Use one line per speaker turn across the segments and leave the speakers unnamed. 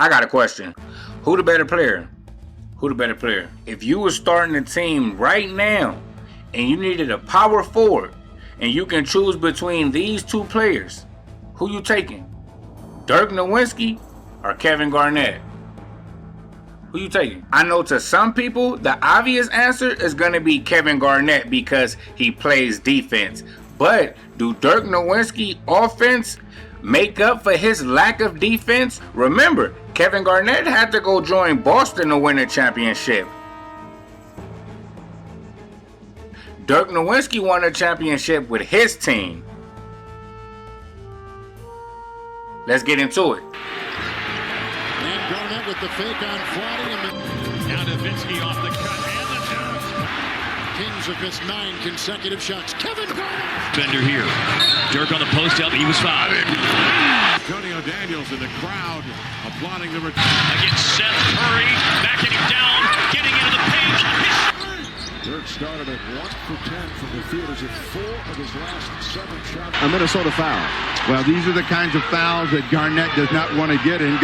I got a question. Who the better player? Who the better player? If you were starting a team right now and you needed a power forward and you can choose between these two players, who you taking? Dirk Nowitzki or Kevin Garnett? Who you taking? I know to some people the obvious answer is going to be Kevin Garnett because he plays defense. But do Dirk Nowitzki offense make up for his lack of defense? Remember, Kevin Garnett had to go join Boston to win a championship. Dirk Nowitzki won a championship with his team. Let's get into it.
And Garnett with the fake on Flotty. Now Nowitzki off the cut and the dunk. Kings have missed 9 consecutive shots. Kevin Garnett.
Bender here. Dirk on the post up. He was fouled.
Antonio Daniels in the crowd applauding the return.
Against Seth Curry. Backing him down. Getting into the paint.
Dirk started at 1 for 10 from the field as if 4 of his last 7 shots.
A Minnesota foul. Well, these are the kinds of fouls that Garnett does not want to get in.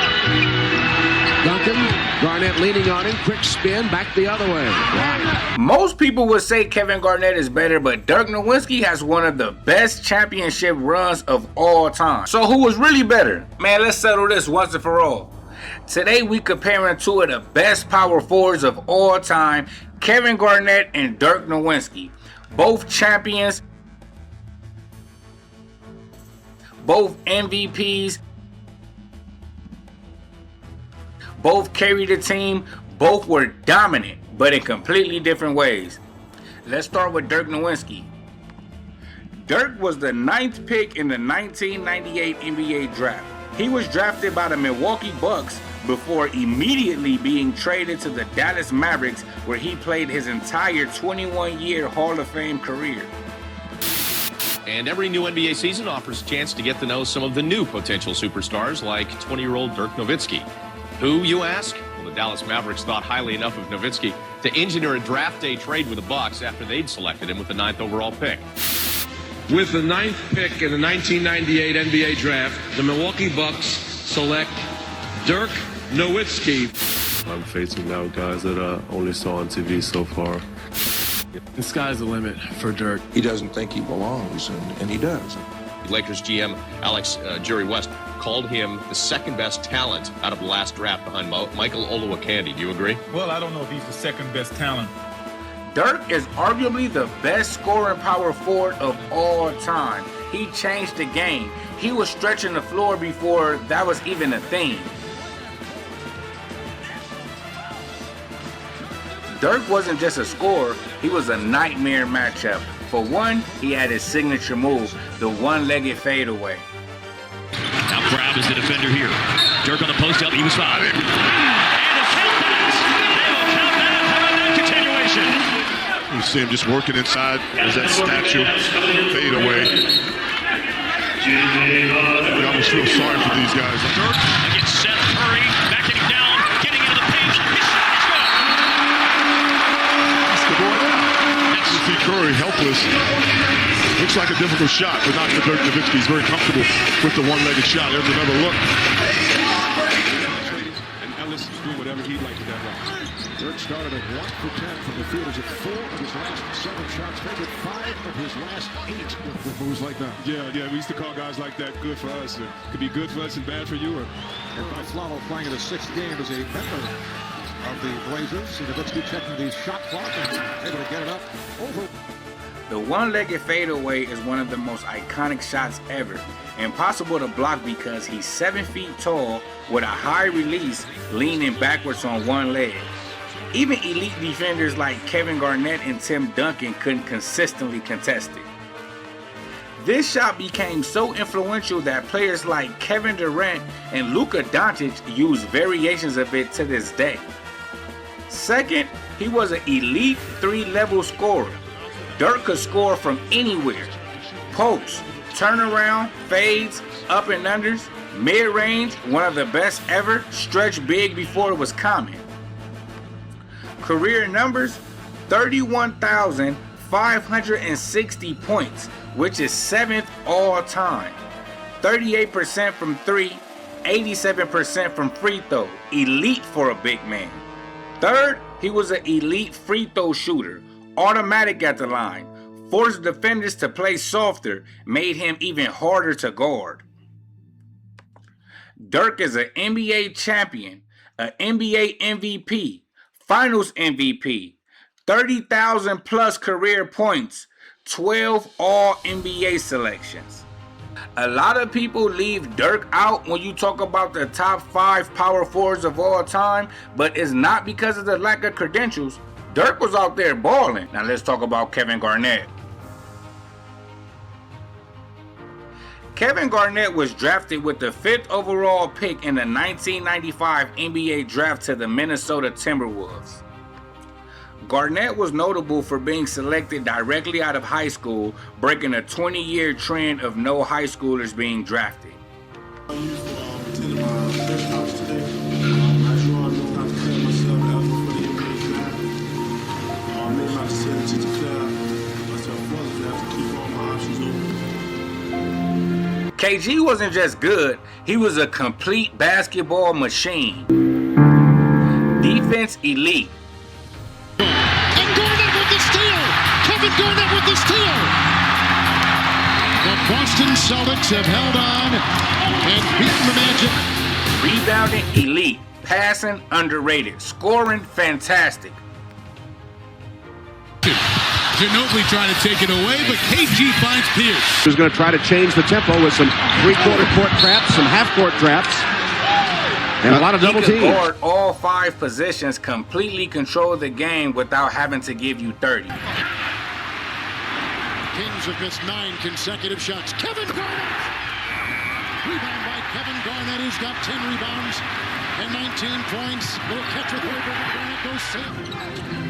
Duncan, Garnett leaning on him, quick spin, back the other way. Wow.
Most people would say Kevin Garnett is better, but Dirk Nowitzki has one of the best championship runs of all time. So who was really better? Man, let's settle this once and for all. Today we comparing two of the best power forwards of all time, Kevin Garnett and Dirk Nowitzki. Both champions, both MVPs, both carried the team, both were dominant, but in completely different ways. Let's start with Dirk Nowitzki. Dirk was the 9th pick in the 1998 NBA draft. He was drafted by the Milwaukee Bucks before immediately being traded to the Dallas Mavericks, where he played his entire 21-year Hall of Fame career.
And every new NBA season offers a chance to get to know some of the new potential superstars like 20-year-old Dirk Nowitzki. Who, you ask? Well, the Dallas Mavericks thought highly enough of Nowitzki to engineer a draft day trade with the Bucks after they'd selected him with the 9th overall pick.
With the 9th pick in the 1998 NBA draft, the Milwaukee Bucks select Dirk Nowitzki.
I'm facing now guys that I only saw on TV so far.
The sky's the limit for Dirk.
He doesn't think he belongs, and he does.
Lakers GM Alex Jerry West called him the second best talent out of the last draft behind Michael Olowokandi. Do you agree?
Well, I don't know if he's the second best talent.
Dirk is arguably the best scoring power forward of all time. He changed the game. He was stretching the floor before that was even a thing. Dirk wasn't just a scorer, he was a nightmare matchup. For one, he had his signature move, the one-legged fadeaway.
Now Crabbe is the defender here. Dirk on the post up. He was fouled. And the countbacks. They will count that. How about that continuation?
You see him just working inside. There's that statue. Fade away. We almost feel sorry for these guys.
Dirk against Seth Curry. Backing him down. Getting into the paint. His shot is good.
That's the boy. You see Curry helpless. Looks like a difficult shot, but not for Dirk Nowitzki. He's very comfortable with the one-legged shot. There's another look.
And Ellis is doing whatever he'd like to that run. Dirk started at 1 for 10 from the field as if 4 of his last 7 shots, maybe 5 of his last 8 with moves like that.
Yeah, we used to call guys like that good for us. It could be good for us and bad for you.
And by Flalo playing in his 6th game as a member of the Blazers. See Nowitzki checking the shot clock and able to get it up over.
The one-legged fadeaway is one of the most iconic shots ever. Impossible to block because he's 7 feet tall with a high release, leaning backwards on one leg. Even elite defenders like Kevin Garnett and Tim Duncan couldn't consistently contest it. This shot became so influential that players like Kevin Durant and Luka Doncic use variations of it to this day. Second, he was an elite 3-level scorer. Dirk could score from anywhere. Post, turnaround, fades, up and unders, mid-range, one of the best ever, stretch big before it was common. Career numbers, 31,560 points, which is 7th all time. 38% from 3, 87% from free throw, elite for a big man. Third, he was an elite free throw shooter, automatic at the line, forced defenders to play softer, made him even harder to guard. Dirk is an NBA champion, an NBA MVP, Finals MVP, 30,000 plus career points, 12 All-NBA selections. A lot of people leave Dirk out when you talk about the top 5 power forwards of all time, but it's not because of the lack of credentials. Dirk was out there balling. Now let's talk about Kevin Garnett. Kevin Garnett was drafted with the 5th overall pick in the 1995 NBA draft to the Minnesota Timberwolves. Garnett was notable for being selected directly out of high school, breaking a 20-year trend of no high schoolers being drafted. KG wasn't just good, he was a complete basketball machine. Defense elite.
And Garnett with the steal! Kevin Garnett with the steal! The Boston Celtics have held on and beaten the Magic.
Rebounding elite, passing underrated, scoring fantastic.
Ginobili trying to take it away, but KG finds Pierce.
He's going to try to change the tempo with some three-quarter court traps, some half-court traps, and a lot of double teams.
He could guard all 5 positions, completely control the game without having to give you 30.
Kings have missed 9 consecutive shots. Kevin Garnett! Rebound by Kevin Garnett, who's got 10 rebounds and 19 points. Little catch with Herbert, and Garnett goes safe.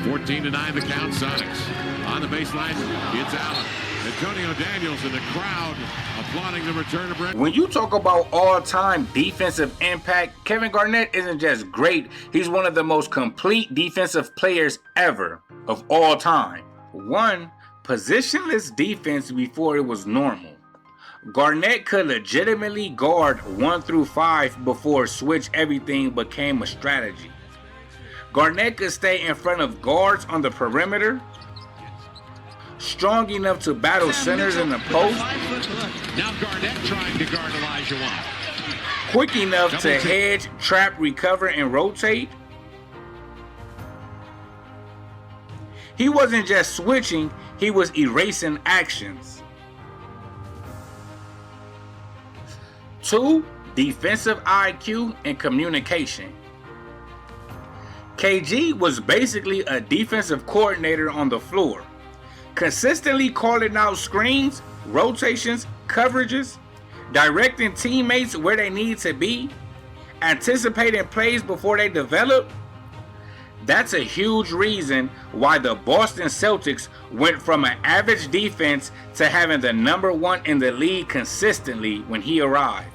14-9 the count. Sonics on the baseline. It's Allen. Antonio Daniels in the crowd applauding the return of Brent.
When you talk about all-time defensive impact, Kevin Garnett isn't just great, he's one of the most complete defensive players ever of all time. 1. Positionless defense before it was normal. Garnett could legitimately guard 1 through 5 before switch everything became a strategy. Garnett could stay in front of guards on the perimeter, strong enough to battle centers in the post,
Now Garnett trying to guard Elijah Wan.
quick enough to hedge, trap, recover, and rotate. He wasn't just switching, he was erasing actions. 2. Defensive IQ and communication. KG was basically a defensive coordinator on the floor, consistently calling out screens, rotations, coverages, directing teammates where they need to be, anticipating plays before they develop. That's a huge reason why the Boston Celtics went from an average defense to having the number 1 in the league consistently when he arrived.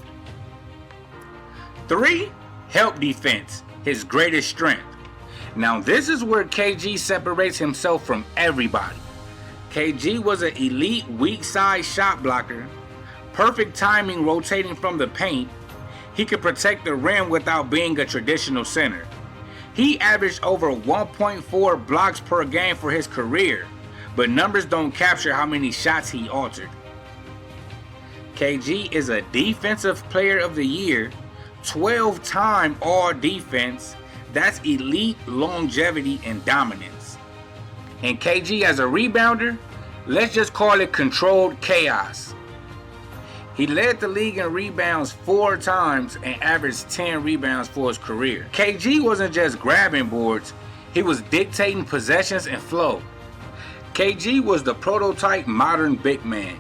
3. Help defense, his greatest strength. Now this is where KG separates himself from everybody. KG was an elite weak side shot blocker, perfect timing rotating from the paint. He could protect the rim without being a traditional center. He averaged over 1.4 blocks per game for his career, but numbers don't capture how many shots he altered. KG is a Defensive Player of the Year, 12-time All-Defense. That's elite longevity and dominance. And KG as a rebounder, let's just call it controlled chaos. He led the league in rebounds 4 times and averaged 10 rebounds for his career. KG wasn't just grabbing boards, he was dictating possessions and flow. KG was the prototype modern big man.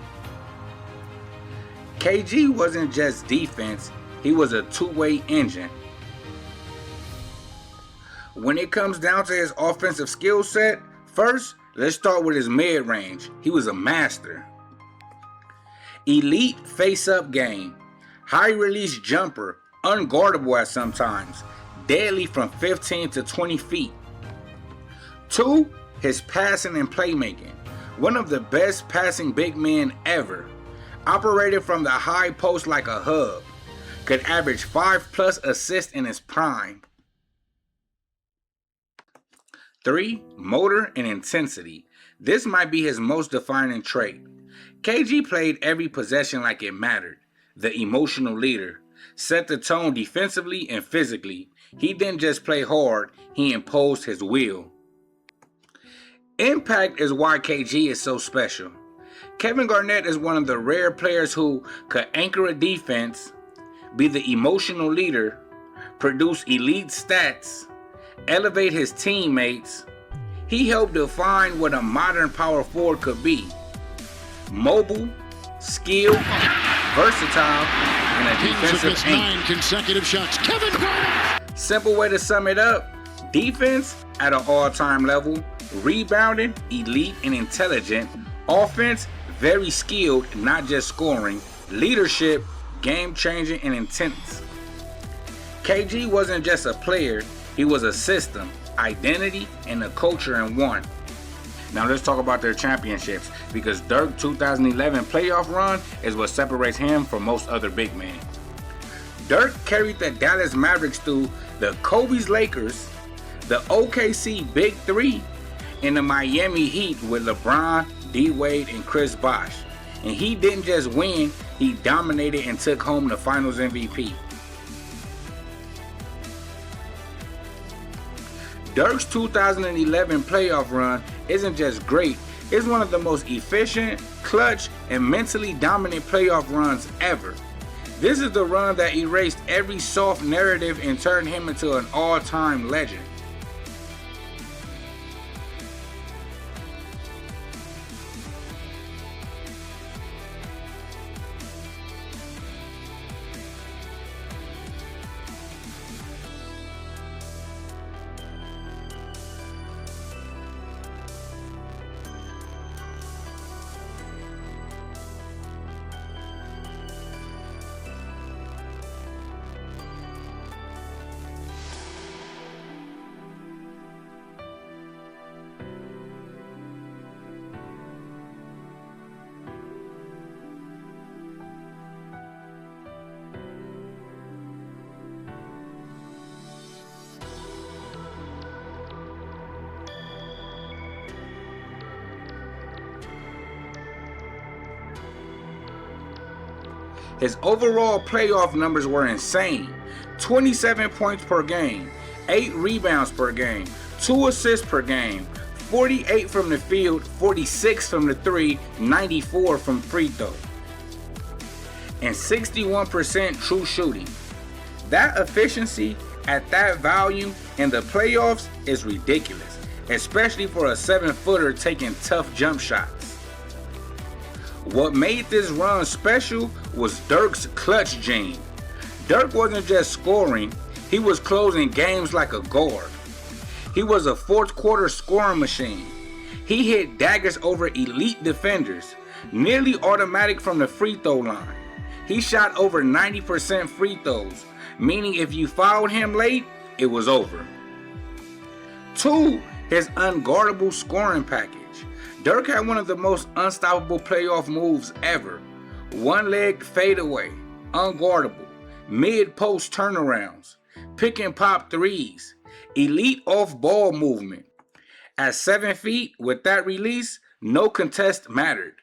KG wasn't just defense, he was a two-way engine. When it comes down to his offensive skill set, first, let's start with his mid-range. He was a master. Elite face-up game, high release jumper, unguardable at sometimes, deadly from 15 to 20 feet. 2, his passing and playmaking, one of the best passing big men ever, operated from the high post like a hub, could average 5+ assists in his prime. 3. Motor and intensity. This might be his most defining trait. KG played every possession like it mattered. The emotional leader. Set the tone defensively and physically. He didn't just play hard, he imposed his will. Impact is why KG is so special. Kevin Garnett is one of the rare players who could anchor a defense, be the emotional leader, produce elite stats, elevate his teammates. He helped define what a modern power forward could be. Mobile, skilled, versatile, and a defensive anchor.
9 consecutive shots. Kevin Garnett!
Simple way to sum it up. Defense at an all-time level. Rebounding, elite and intelligent. Offense, very skilled, not just scoring. Leadership, game-changing and intense. KG wasn't just a player, he was a system, identity, and a culture in one. Now let's talk about their championships, because Dirk's 2011 playoff run is what separates him from most other big men. Dirk carried the Dallas Mavericks through the Kobe's Lakers, the OKC Big Three, and the Miami Heat with LeBron, D-Wade, and Chris Bosh. And he didn't just win, he dominated and took home the Finals MVP. Dirk's 2011 playoff run isn't just great, it's one of the most efficient, clutch, and mentally dominant playoff runs ever. This is the run that erased every soft narrative and turned him into an all-time legend. His overall playoff numbers were insane. 27 points per game, 8 rebounds per game, 2 assists per game, 48 from the field, 46 from the three, 94 from free throw, and 61% true shooting. That efficiency at that volume in the playoffs is ridiculous, especially for a 7-footer taking tough jump shots. What made this run special was Dirk's clutch gene. Dirk wasn't just scoring, he was closing games like a guard. He was a fourth quarter scoring machine. He hit daggers over elite defenders, nearly automatic from the free throw line. He shot over 90% free throws, meaning if you fouled him late, it was over. 2, his unguardable scoring package. Dirk had one of the most unstoppable playoff moves ever. One-leg fadeaway, unguardable, mid-post turnarounds, pick and pop threes, elite off-ball movement. At 7 feet, with that release, no contest mattered.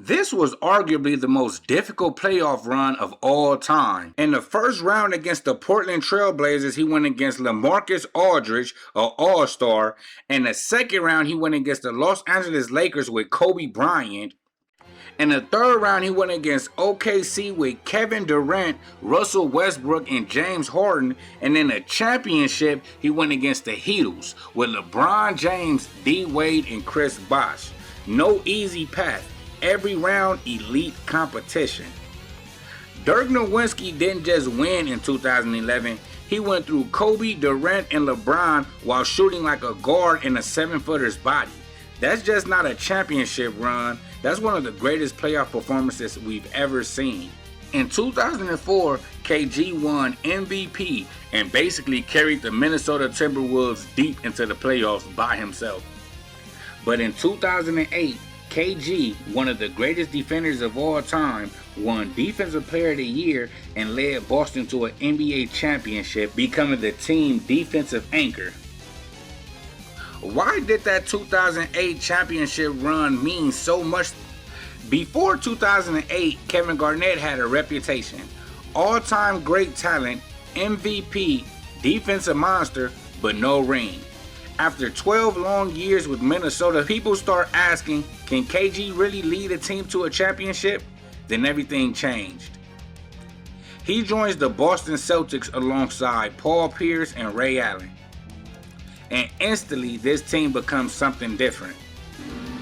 This was arguably the most difficult playoff run of all time. In the first round against the Portland Trail Blazers, he went against LaMarcus Aldridge, an all-star. In the second round, he went against the Los Angeles Lakers with Kobe Bryant. In the third round, he went against OKC with Kevin Durant, Russell Westbrook, and James Harden. And in the championship, he went against the Heatles with LeBron James, D-Wade, and Chris Bosh. No easy path. Every round, elite competition. Dirk Nowitzki didn't just win in 2011. He went through Kobe, Durant, and LeBron while shooting like a guard in a 7-footer's body. That's just not a championship run. That's one of the greatest playoff performances we've ever seen. In 2004, KG won MVP and basically carried the Minnesota Timberwolves deep into the playoffs by himself. But in 2008, KG, one of the greatest defenders of all time, won Defensive Player of the Year and led Boston to an NBA championship, becoming the team defensive anchor. Why did that 2008 championship run mean so much? Before 2008, Kevin Garnett had a reputation. All-time great talent, MVP, defensive monster, but no ring. After 12 long years with Minnesota, people start asking, can KG really lead a team to a championship? Then everything changed. He joins the Boston Celtics alongside Paul Pierce and Ray Allen. And instantly, this team becomes something different.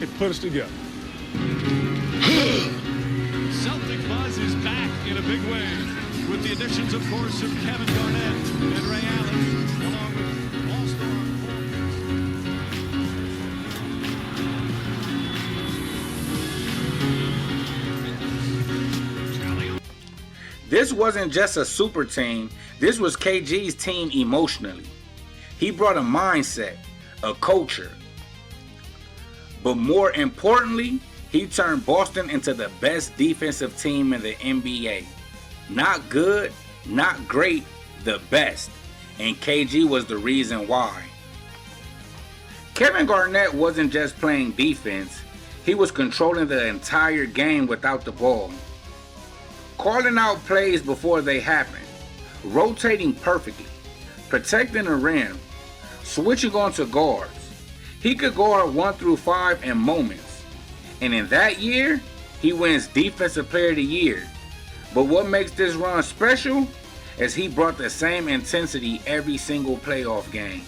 It put us together.
Celtic buzz is back in a big way with the additions, of course, of Kevin Garnett and Ray Allen, along with All-Star.
This wasn't just a super team, this was KG's team emotionally. He brought a mindset, a culture. But more importantly, he turned Boston into the best defensive team in the NBA. Not good, not great, the best. And KG was the reason why. Kevin Garnett wasn't just playing defense, he was controlling the entire game without the ball. Calling out plays before they happen, rotating perfectly, protecting the rim, switching on to guards. He could guard 1 through 5 in moments. And in that year, he wins Defensive Player of the Year. But what makes this run special is he brought the same intensity every single playoff game.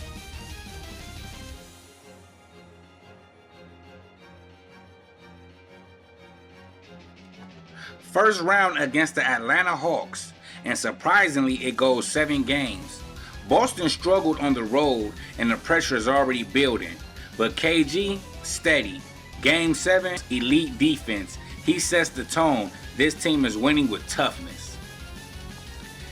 First round against the Atlanta Hawks, and surprisingly it goes 7 games. Boston struggled on the road and the pressure is already building, but KG, steady. Game 7, elite defense. He sets the tone. This team is winning with toughness.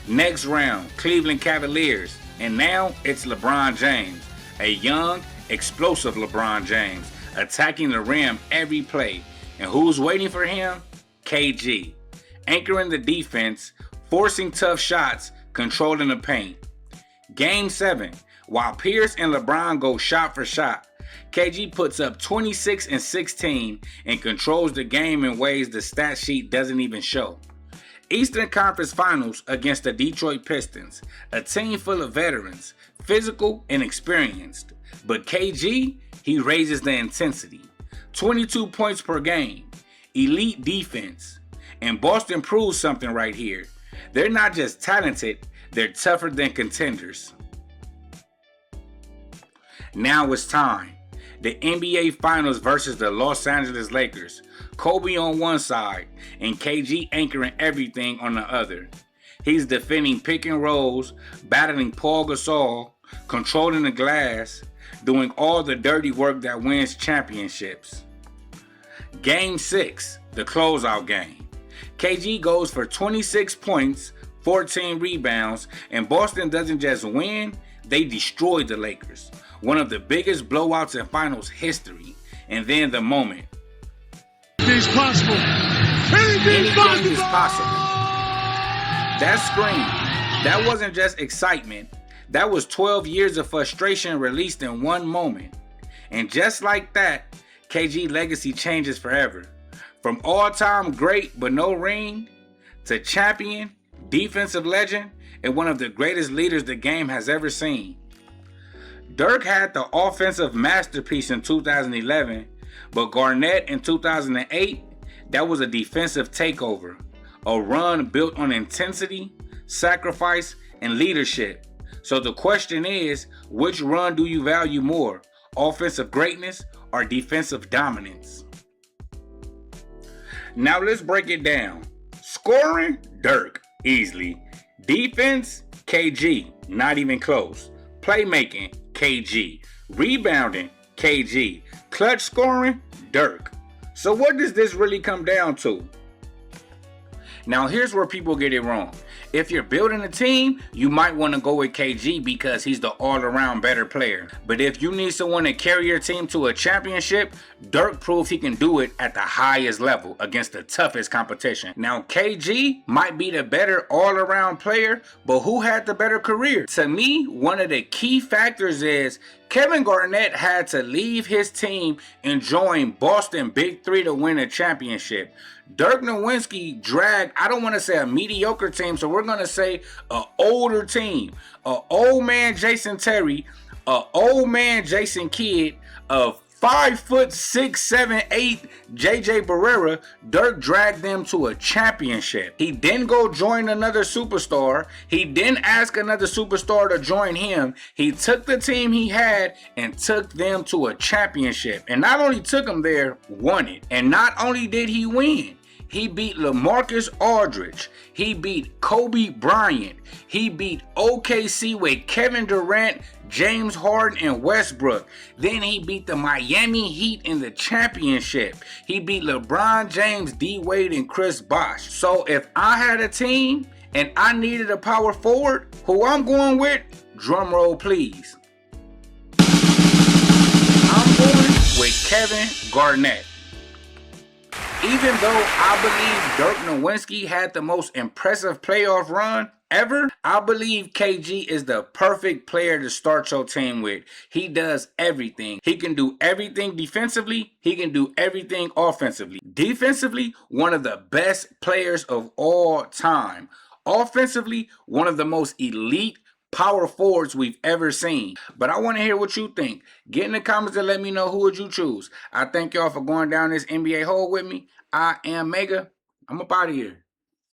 Next round, Cleveland Cavaliers, and now it's LeBron James, a young, explosive LeBron James, attacking the rim every play. And who's waiting for him? KG, anchoring the defense, forcing tough shots, controlling the paint. Game 7, while Pierce and LeBron go shot for shot, KG puts up 26 and 16 and controls the game in ways the stat sheet doesn't even show. Eastern Conference Finals against the Detroit Pistons, a team full of veterans, physical and experienced. But KG, he raises the intensity. 22 points per game, elite defense. And Boston proves something right here. They're not just talented, they're tougher than contenders. Now it's time. The NBA Finals versus the Los Angeles Lakers. Kobe on one side and KG anchoring everything on the other. He's defending pick and rolls, battling Paul Gasol, controlling the glass, doing all the dirty work that wins championships. Game 6, the closeout game. KG goes for 26 points, 14 rebounds, and Boston doesn't just win, they destroy the Lakers. One of the biggest blowouts in finals history. And then the moment.
Anything's possible.
Anything is possible. That scream, that wasn't just excitement. That was 12 years of frustration released in one moment. And just like that, KG legacy changes forever. From all-time great but no ring, to champion, defensive legend, and one of the greatest leaders the game has ever seen. Dirk had the offensive masterpiece in 2011, but Garnett in 2008, that was a defensive takeover. A run built on intensity, sacrifice, and leadership. So the question is, which run do you value more? Offensive greatness or defensive dominance? Now let's break it down. Scoring, Dirk, easily. Defense, KG, not even close. Playmaking, KG. Rebounding, KG. Clutch scoring, Dirk. So what does this really come down to? Now here's where people get it wrong. If you're building a team, you might want to go with KG because he's the all-around better player. But if you need someone to carry your team to a championship, Dirk proved he can do it at the highest level against the toughest competition. Now, KG might be the better all-around player, but who had the better career? To me, one of the key factors is Kevin Garnett had to leave his team and join Boston Big Three to win a championship. Dirk Nowitzki dragged, I don't want to say a mediocre team, so we're going to say an older team. An old man Jason Terry, an old man Jason Kidd, a 5'6", 7', 8" JJ Barrera. Dirk dragged them to a championship. He didn't go join another superstar. He didn't ask another superstar to join him. He took the team he had and took them to a championship. And not only took them there, won it. And not only did he win, he beat LaMarcus Aldridge. He beat Kobe Bryant. He beat OKC with Kevin Durant, James Harden, and Westbrook. Then he beat the Miami Heat in the championship. He beat LeBron James, D Wade, and Chris Bosh. So if I had a team and I needed a power forward, who I'm going with, drum roll please, I'm going with Kevin Garnett. Even though I believe Dirk Nowitzki had the most impressive playoff run ever, I believe KG is the perfect player to start your team with. He does everything. He can do everything defensively. He can do everything offensively. Defensively, one of the best players of all time. Offensively, one of the most elite power forwards we've ever seen. But I want to hear what you think. Get in the comments and let me know who would you choose. I thank y'all for going down this NBA hole with me. I am Mega. I'm up out of here.